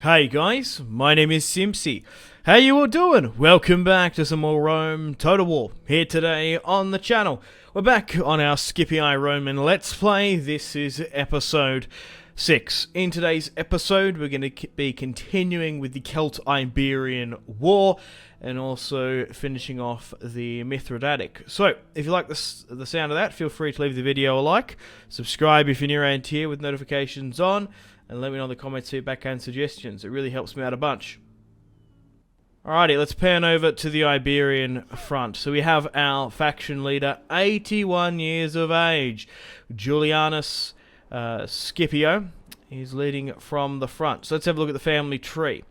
Hey guys, my name is Simpzy. How you all doing? Welcome back to some more Rome Total War here today on the channel. We're back on our Scipii Roman Let's Play. This is episode 6. In today's episode, we're going to be continuing with the Celt-Iberian War and also finishing off the Mithridatic. So, if you like the sound of that, feel free to leave the video a like, subscribe if you're new around here with notifications on, and let me know in the comments feedback and suggestions. It really helps me out a bunch. Alrighty, let's pan over to the Iberian front. So we have our faction leader, 81 years of age, Julianus Scipio. He's leading from the front. So let's have a look at the family tree.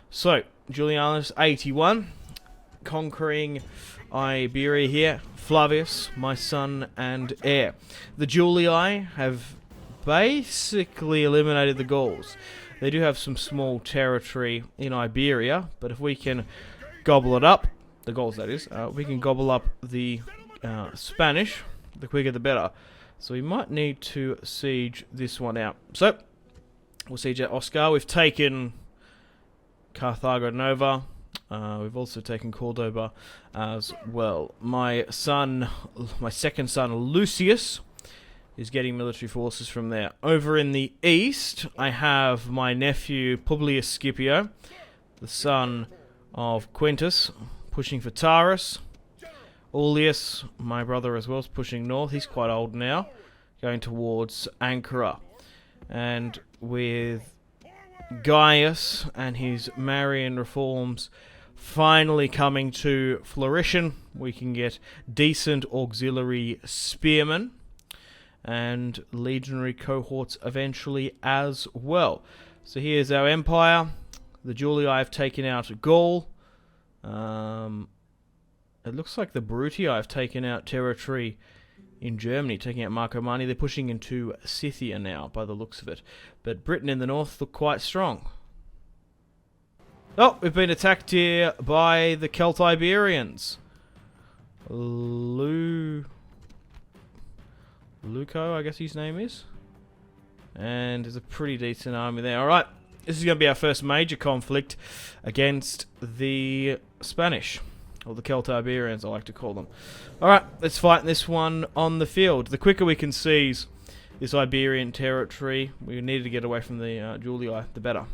So, Julianus, 81, conquering Iberia here. Flavius, my son and heir. The Julii have basically eliminated the Gauls. They do have some small territory in Iberia, but if we can gobble it up, the Gauls that is, we can gobble up the Spanish, the quicker the better. So we might need to siege this one out. So, we'll siege out Oscar. We've taken Carthago Nova. We've also taken Cordoba as well. My second son, Lucius, is getting military forces from there. Over in the east, I have my nephew Publius Scipio, the son of Quintus, pushing for Taurus. Aulus, my brother as well, is pushing north. He's quite old now, going towards Ankara. And with Gaius and his Marian reforms finally coming to fruition, we can get decent auxiliary spearmen and legionary cohorts eventually as well. So here's our empire. The Julii have taken out Gaul. It looks like the Brutii have taken out territory in Germany, taking out Marcomanni. They're pushing into Scythia now, by the looks of it. But Britain in the north look quite strong. Oh, we've been attacked here by the Celtiberians. Luco, I guess his name is. And there's a pretty decent army there. Alright, this is going to be our first major conflict against the Spanish. Or the Celtiberians, I like to call them. Alright, let's fight this one on the field. The quicker we can seize this Iberian territory, we need to get away from the Julii, the better.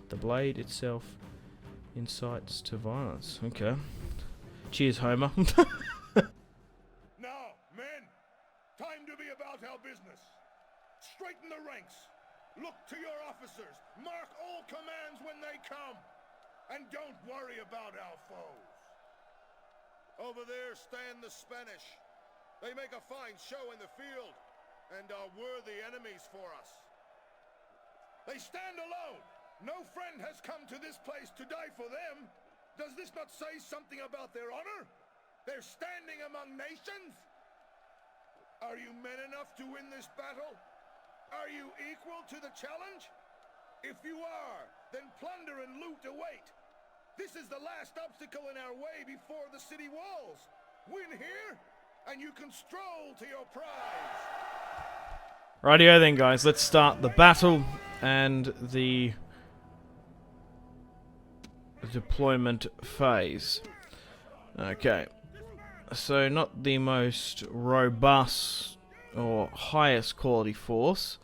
The blade itself incites to violence. Okay. Cheers, Homer. Our business. Straighten the ranks. Look to your officers. Mark all commands when they come. And don't worry about our foes. Over there stand the Spanish. They make a fine show in the field and are worthy enemies for us. They stand alone. No friend has come to this place to die for them. Does this not say something about their honor? They're standing among nations? Are you men enough to win this battle? Are you equal to the challenge? If you are, then plunder and loot await. This is the last obstacle in our way before the city walls. Win here, and you can stroll to your prize. Rightio then, guys. Let's start the battle and the deployment phase. Okay. So, not the most robust or highest quality force,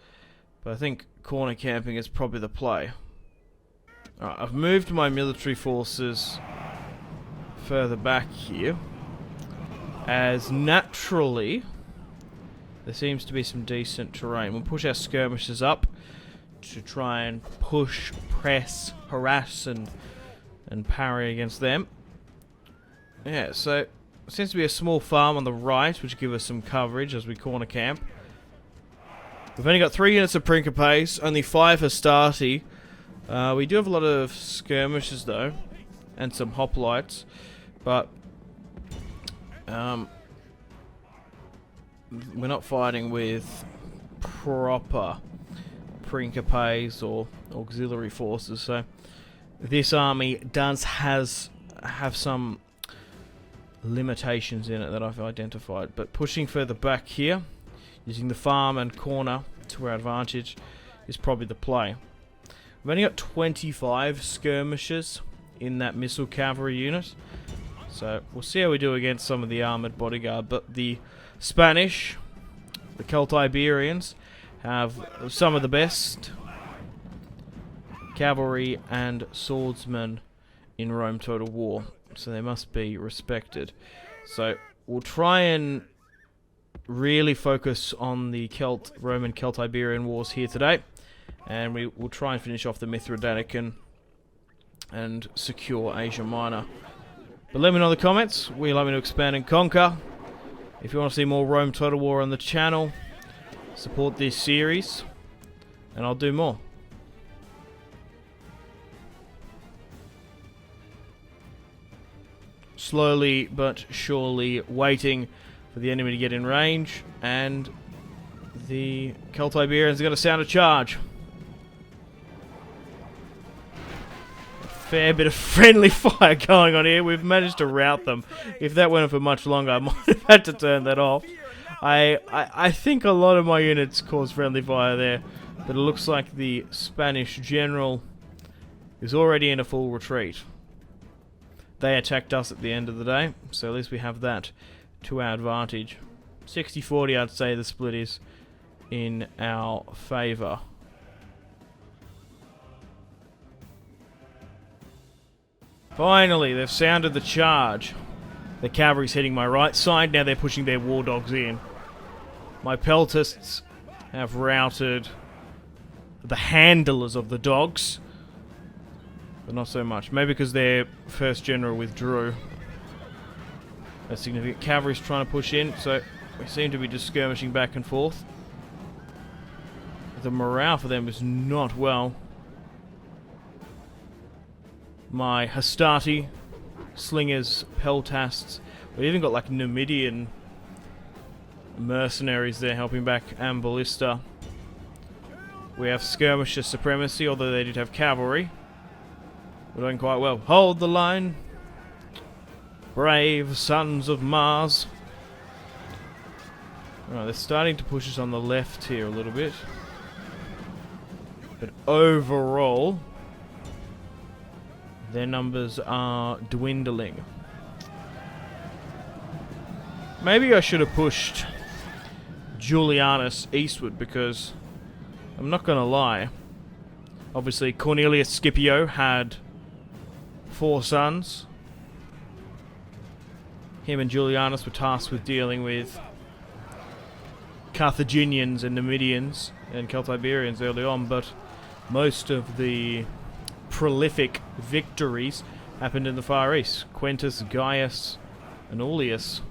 but I think corner camping is probably the play. Alright, I've moved my military forces further back here, as naturally there seems to be some decent terrain. We'll push our skirmishers up to try and push, press, harass, and parry against them. Yeah, so seems to be a small farm on the right, which give us some coverage as we corner camp. We've only got 3 units of Principes, only 5 Hastati. We do have a lot of skirmishers though, and some hoplites, but we're not fighting with proper Principes or auxiliary forces, so this army does have some limitations in it that I've identified, but pushing further back here, using the farm and corner to our advantage, is probably the play. We've only got 25 skirmishers in that missile cavalry unit, so we'll see how we do against some of the armoured bodyguard. But the Spanish, the Celtiberians, have some of the best cavalry and swordsmen in Rome Total War, so they must be respected. So we'll try and really focus on the Roman Celtiberian wars here today, and we will try and finish off the Mithridatic and secure Asia Minor. But let me know in the comments, would you like me to expand and conquer? If you want to see more Rome Total War on the channel, support this series, and I'll do more. Slowly but surely waiting for the enemy to get in range, and the Celtiberians are going to sound a charge. A fair bit of friendly fire going on here. We've managed to rout them. If that went on for much longer, I might have had to turn that off. I think a lot of my units caused friendly fire there, but it looks like the Spanish general is already in a full retreat. They attacked us at the end of the day, so at least we have that to our advantage. 60-40, I'd say the split is in our favour. Finally, they've sounded the charge. The cavalry's hitting my right side, now they're pushing their war dogs in. My peltists have routed the handlers of the dogs, but not so much. Maybe because their first general withdrew. A significant cavalry's trying to push in, so we seem to be just skirmishing back and forth. The morale for them is not well. My Hastati, slingers, peltasts, we even got like Numidian mercenaries there helping back Amballista. We have skirmisher supremacy, although they did have cavalry. We're doing quite well. Hold the line, brave sons of Mars. Alright, they're starting to push us on the left here a little bit. But overall, their numbers are dwindling. Maybe I should have pushed Julianus eastward, because I'm not going to lie. Obviously, Cornelius Scipio had 4 sons. Him and Julianus were tasked with dealing with Carthaginians and Numidians and Celtiberians early on, but most of the prolific victories happened in the Far East. Quintus, Gaius, and Aulus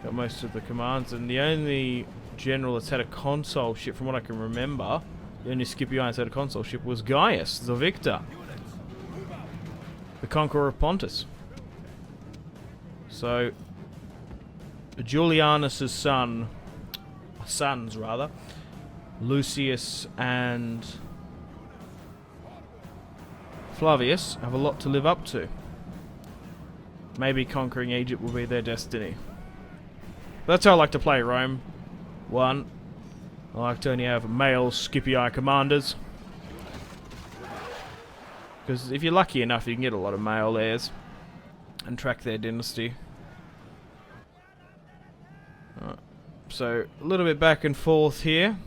got most of the commands, and the only general that's had a consulship, from what I can remember, the only Scipii that's had a consulship was Gaius, the victor, the conqueror of Pontus. So, Julianus's sons, Lucius and Flavius, have a lot to live up to. Maybe conquering Egypt will be their destiny. That's how I like to play Rome. 1, I like to only have male Scipii commanders, because if you're lucky enough, you can get a lot of male heirs and track their dynasty. So, a little bit back and forth here.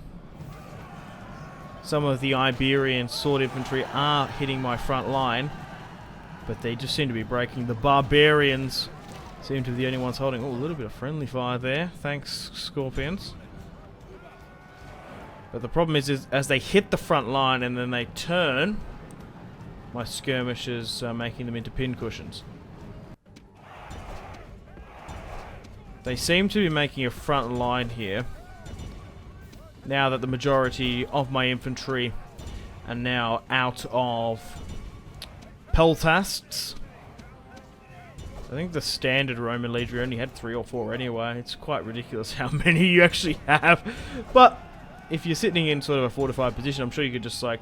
Some of the Iberian sword infantry are hitting my front line, but they just seem to be breaking. The barbarians seem to be the only ones holding. Oh, a little bit of friendly fire there. Thanks, Scorpions. But the problem is as they hit the front line and then they turn, my skirmishers are making them into pincushions. They seem to be making a front line here, now that the majority of my infantry are now out of peltasts. I think the standard Roman legionary only had 3 or 4 anyway. It's quite ridiculous how many you actually have. But if you're sitting in sort of a fortified position, I'm sure you could just like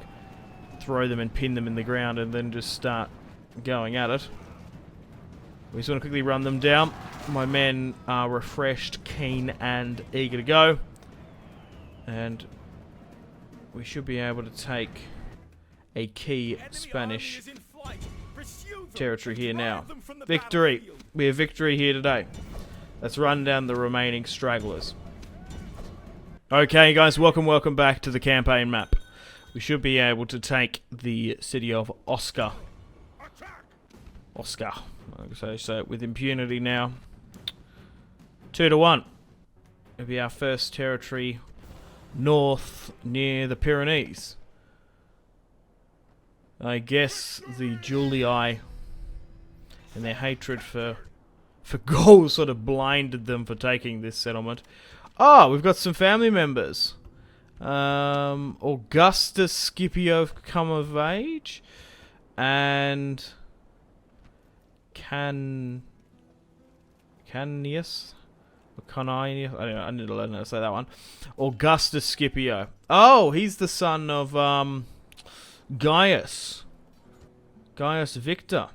throw them and pin them in the ground and then just start going at it. We just want to quickly run them down. My men are refreshed, keen and eager to go. And we should be able to take a key Spanish territory here now. Victory! We have victory here today. Let's run down the remaining stragglers. Okay guys, welcome back to the campaign map. We should be able to take the city of Oscar, like I say, with impunity now. 2-1. It'll be our first territory north near the Pyrenees. I guess the Julii and their hatred for Gaul sort of blinded them for taking this settlement. Oh, we've got some family members. Augustus Scipio come of age, and Canius, I need to learn how to say that one. Augustus Scipio. Oh, he's the son of Gaius Victor.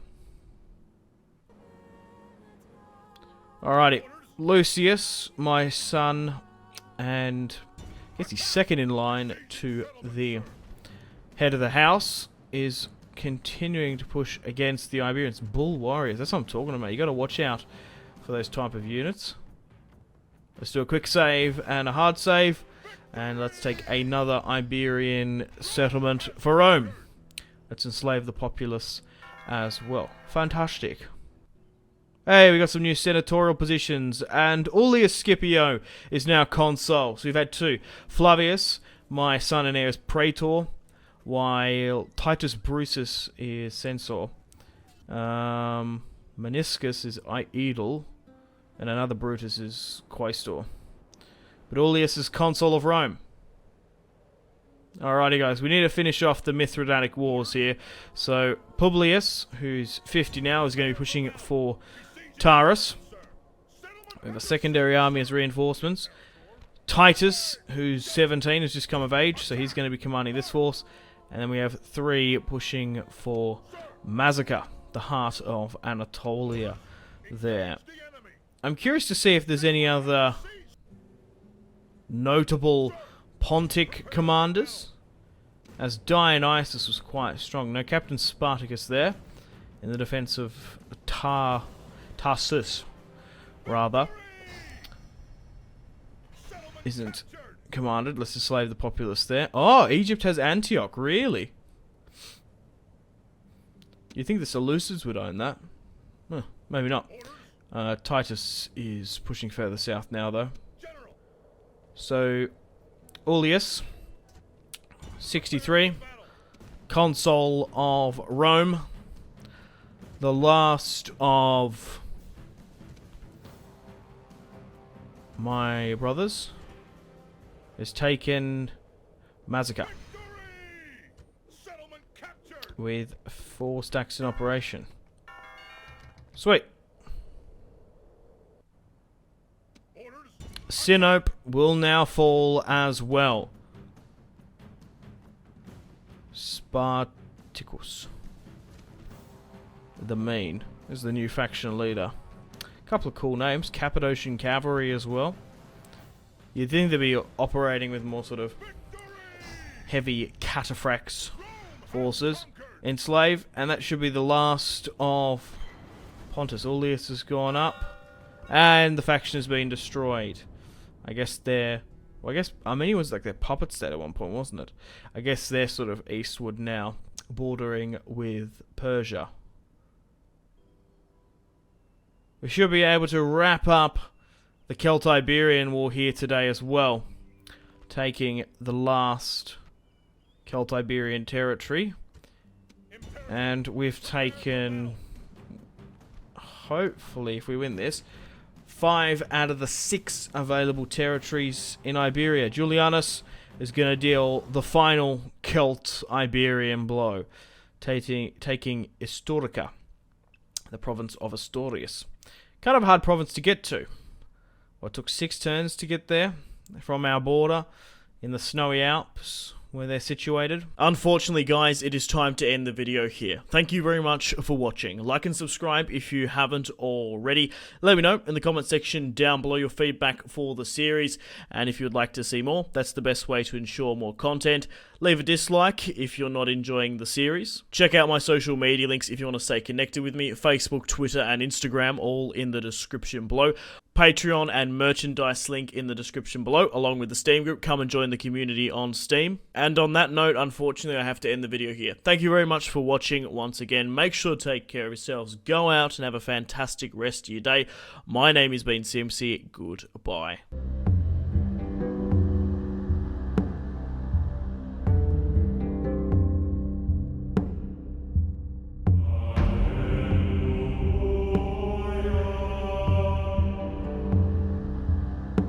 Alrighty, Lucius, my son, and I guess he's second in line to the head of the house, is continuing to push against the Iberians. Bull warriors, that's what I'm talking about. You got to watch out for those type of units. Let's do a quick save and a hard save, and let's take another Iberian settlement for Rome. Let's enslave the populace as well. Fantastic. Hey, we got some new senatorial positions, and Aulus Scipio is now consul. So we've had two. Flavius, my son and heir, is praetor, while Titus Brutus is censor. Meniscus is aedile, and another Brutus is quaestor. But Aulus is consul of Rome. Alrighty guys, we need to finish off the Mithridatic Wars here. So Publius, who's 50 now, is going to be pushing for Taurus. We have a secondary army as reinforcements. Titus, who's 17, has just come of age, so he's going to be commanding this force. And then we have 3 pushing for Mazaca, the heart of Anatolia there. I'm curious to see if there's any other notable Pontic commanders, as Dionysus was quite strong. No Captain Spartacus there in the defense of Tarsus, rather, isn't commanded. Let's enslave the populace there. Oh, Egypt has Antioch, really? You think the Seleucids would own that? Huh, maybe not. Titus is pushing further south now, though. So, Aulus, 63, consul of Rome, the last of my brothers, is taken Mazaca with 4 stacks in operation. Sweet. Sinope will now fall as well. Spartacus, the Mean, is the new faction leader. A couple of cool names. Cappadocian Cavalry as well. You'd think they'd be operating with more sort of heavy cataphracts forces. Enslave, and that should be the last of Pontus. Aulus has gone up, and the faction has been destroyed. I guess they're... Well, I guess Armenia was like their puppet state at one point, wasn't it? I guess they're sort of eastward now, bordering with Persia. We should be able to wrap up the Celtiberian war here today as well, taking the last Celtiberian territory. And we've taken, hopefully if we win this, 5 out of the 6 available territories in Iberia. Julianus is going to deal the final Celt-Iberian blow, taking Istorica, the province of Asturias. Kind of a hard province to get to. Well, it took 6 turns to get there from our border in the snowy Alps where they're situated. Unfortunately, guys, it is time to end the video here. Thank you very much for watching. Like and subscribe if you haven't already. Let me know in the comment section down below your feedback for the series, and if you'd like to see more, that's the best way to ensure more content. Leave a dislike if you're not enjoying the series. Check out my social media links if you want to stay connected with me. Facebook, Twitter, and Instagram, all in the description below. Patreon and merchandise link in the description below, along with the Steam group. Come and join the community on Steam. And on that note, unfortunately, I have to end the video here. Thank you very much for watching once again. Make sure to take care of yourselves. Go out and have a fantastic rest of your day. My name has been Simpzy. Goodbye.